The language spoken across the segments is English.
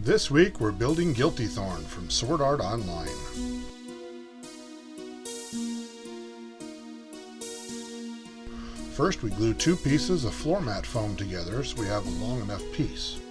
This week we're building Guilty Thorn from Sword Art Online. First we glue two pieces of Floormat foam together so we have a long enough piece.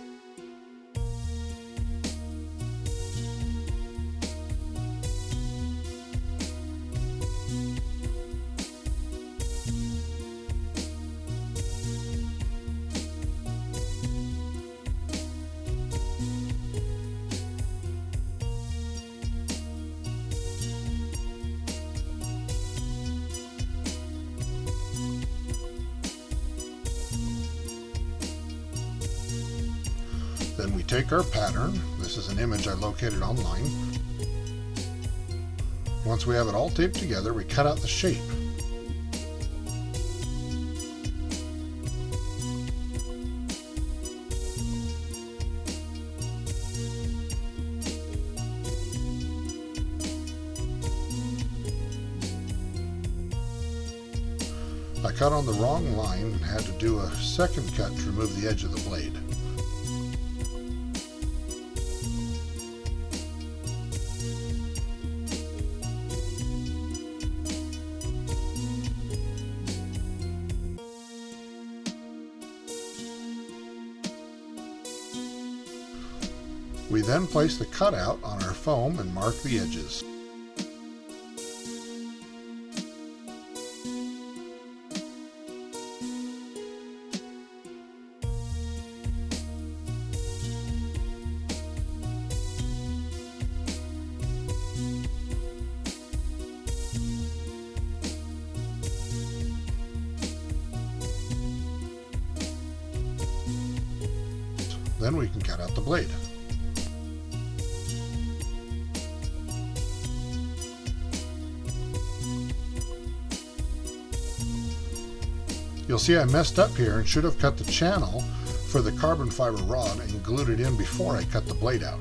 Then we take our pattern. This is an image I located online. Once we have it all taped together, we cut out the shape. I cut on the wrong line and had to do a second cut to remove the edge of the blade. We then place the cutout on our foam and mark the edges. Then we can cut out the blade. You'll see I messed up here and should have cut the channel for the carbon fiber rod and glued it in before I cut the blade out.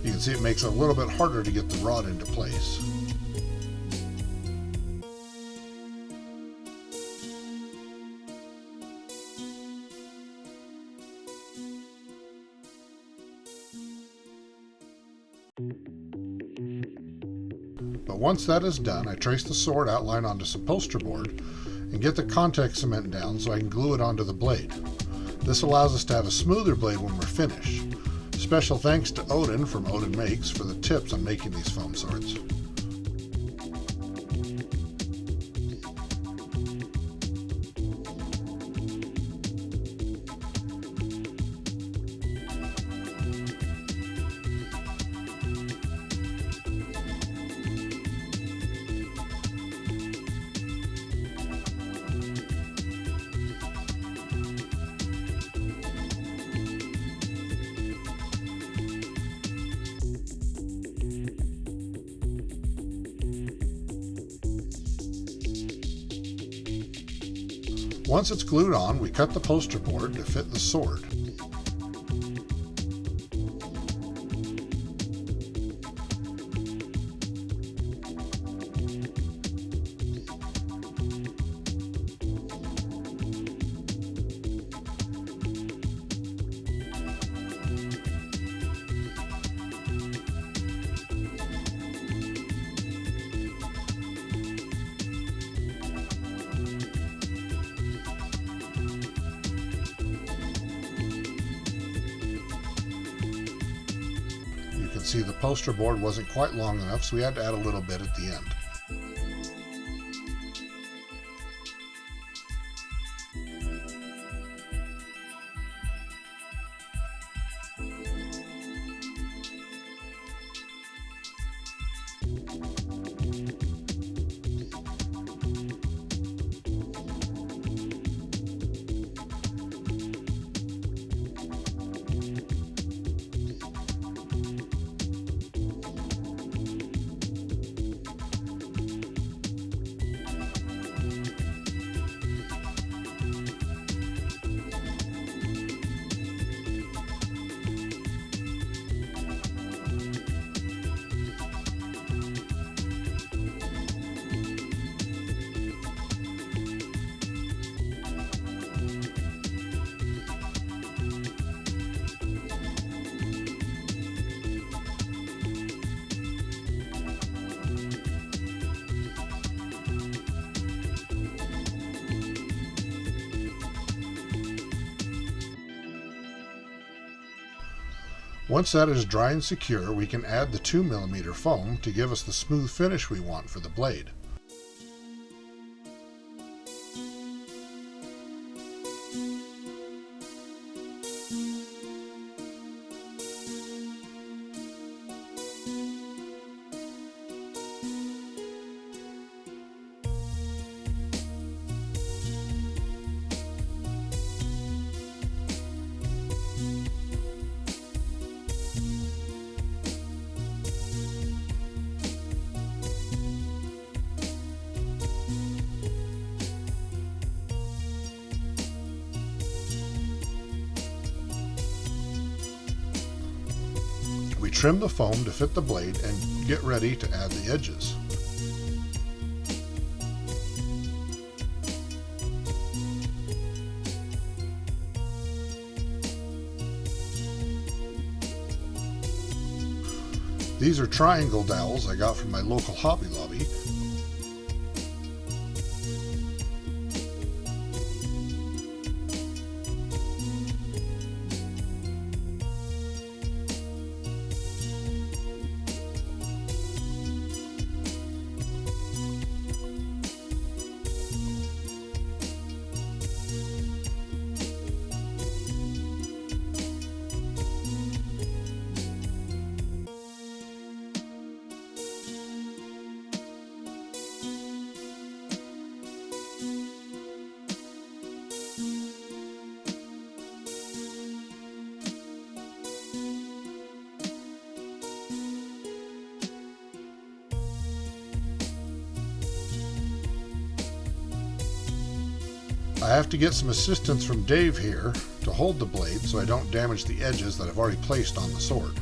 You can see it makes it a little bit harder to get the rod into place. But once that is done, I trace the sword outline onto some poster board and get the contact cement down so I can glue it onto the blade. This allows us to have a smoother blade when we're finished. Special thanks to Odin from Odin Makes for the tips on making these foam swords. Once it's glued on, we cut the poster board to fit the sword. You can see the poster board wasn't quite long enough, so we had to add a little bit at the end. Once that is dry and secure, we can add the 2mm foam to give us the smooth finish we want for the blade. We trim the foam to fit the blade and get ready to add the edges. These are triangle dowels I got from my local Hobby Lobby. I have to get some assistance from Dave here to hold the blade so I don't damage the edges that I've already placed on the sword.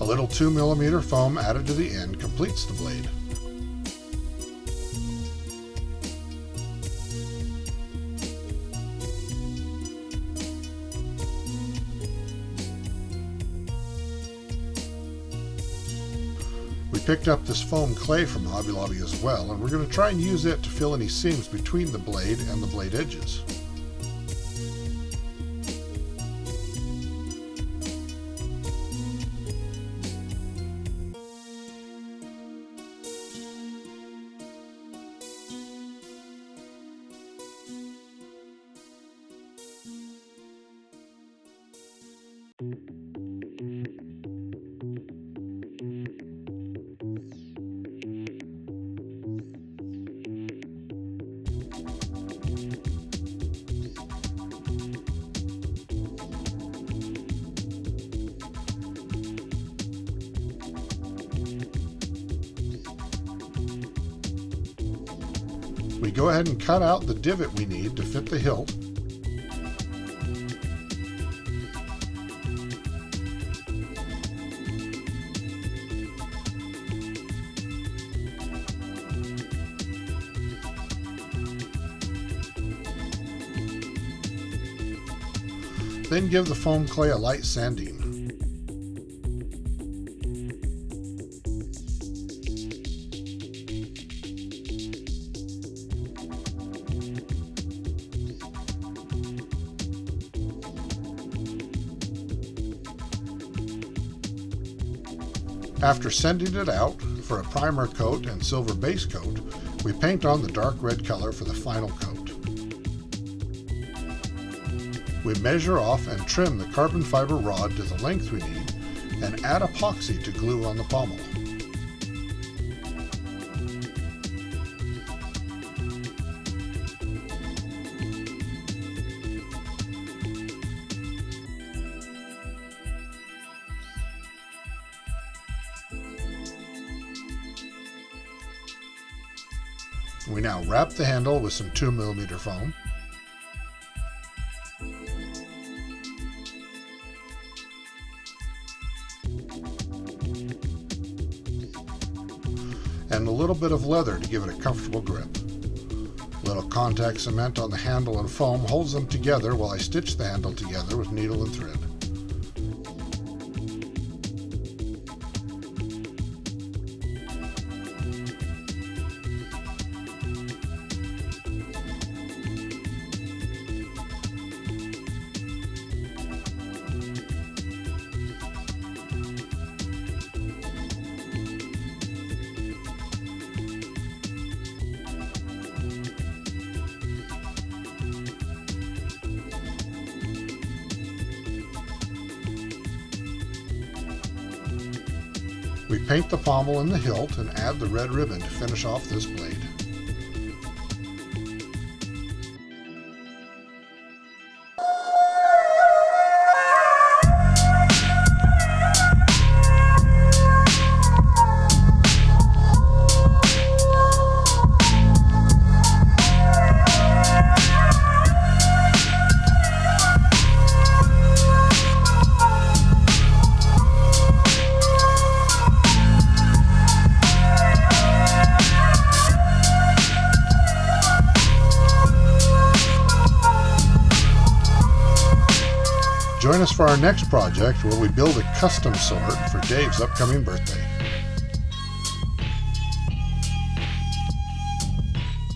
A little 2mm foam added to the end completes the blade. We picked up this foam clay from Hobby Lobby as well, and we're going to try and use it to fill any seams between the blade and the blade edges. We go ahead and cut out the divot we need to fit the hilt. Then give the foam clay a light sanding. After sanding it out for a primer coat and silver base coat, we paint on the dark red color for the final coat. We measure off and trim the carbon fiber rod to the length we need and add epoxy to glue on the pommel. We now wrap the handle with some 2mm foam. and a little bit of leather to give it a comfortable grip. Little contact cement on the handle and foam holds them together while I stitch the handle together with needle and thread. We paint the pommel and the hilt and add the red ribbon to finish off this blade. Join us for our next project where we build a custom sword for Dave's upcoming birthday.